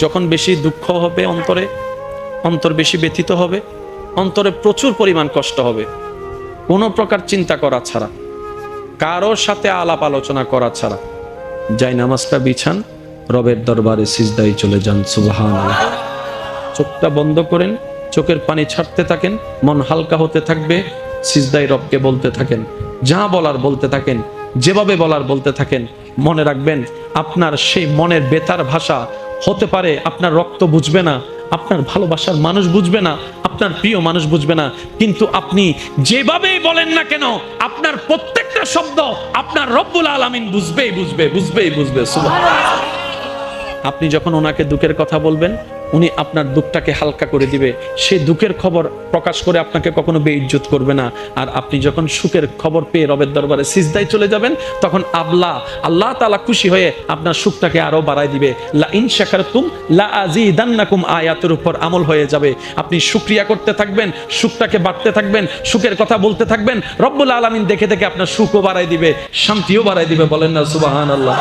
যখন বেশি দুঃখ হবে অন্তরে, অন্তর বেশি ব্যথিত হবে, অন্তরে প্রচুর পরিমাণ কষ্ট হবে, কোনো প্রকার চিন্তা করা ছাড়া, কারোর সাথে আলাপ আলোচনা করা ছাড়া যাই নামাজটা বিছান, রবের দরবারে সিজদায় চলে যান। সুবহানাল্লাহ। চোখটা বন্ধ করেন, চোখের পানি ছাড়তে থাকেন, মন হালকা হতে থাকবে, সিজদায় রবকে বলতে থাকেন, যা বলার বলতে থাকেন, যেভাবে বলার বলতে থাকেন। মনে রাখবেন, আপনার সেই মনের বেতার ভাষা হতে পারে আপনার রক্ত বুঝবে না, আপনার ভালোবাসার মানুষ বুঝবে না, আপনার প্রিয় মানুষ বুঝবে না, কিন্তু আপনি যেভাবেই বলেন না কেন, আপনার প্রত্যেকটা শব্দ আপনার রব্বুল আলামিন বুঝবেই বুঝবে। সুবহানাল্লাহ। আপনি যখন ওনাকে দুঃখের কথা বলবেন, উনি আপনার দুঃখটাকে হালকা করে দিবে, সেই দুঃখের খবর প্রকাশ করে আপনাকে কখনো বেইজ্জত করবে না। আর আপনি যখন সুখের খবর পেয়ে রবের দরবারে সিজদায় চলে যাবেন, তখন আল্লাহ তাআলা খুশি হয়ে আপনার সুখটাকে আরো বাড়ায় দিবে। লা ইন শাকারতুম লা আযীদান্নাকুম আয়াতের উপর আমল হয়ে যাবে। আপনি শুকরিয়া করতে থাকবেন, সুখটাকে বাড়তে থাকবেন, সুখের কথা বলতে থাকবেন, রব্বুল আলামিন দেখে দেখে আপনার সুখও বাড়ায় দিবে, শান্তিও বাড়ায় দিবে। বলেন না সুবহানাল্লাহ।